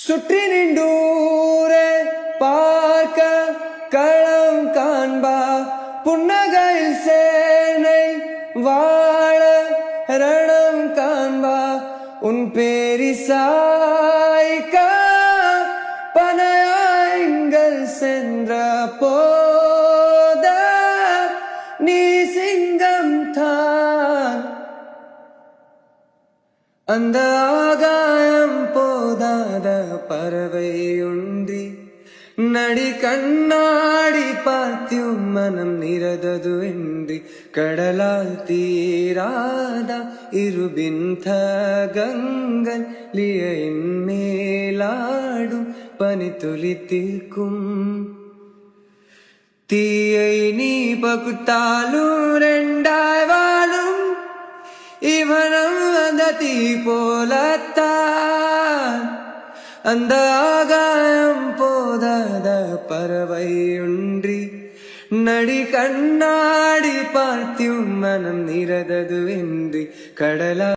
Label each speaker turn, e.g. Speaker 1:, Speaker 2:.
Speaker 1: சுற்றி நின்றூரே பார்க்க களம் காண்பா புன்னகையில் சேனை வாழ ரணம் காண்பா உன் பேரிசாய்க்க பனையாய்கள் சென்ற போத நீ சிங்கம் தான் அந்த ஆகாயம் போதாத பறவை உண்டி நடி கண்ணாடி பார்த்தியும் மனம் நிரதது என்றி கடலால் தீராத இருபிந்த கங்கன் லியின் மேலாடும் பனி துளித்திருக்கும் தீயை நீ பகுத்தாலும் ரெண்டாய் வாழும் இவனும் அந்த தீ போலத்தான் அந்த ஆகாயம் போதாத பறவை ஒன்றி நடி கண்ணாடி பார்த்தியும் மனம் நிரதது என்று கடலா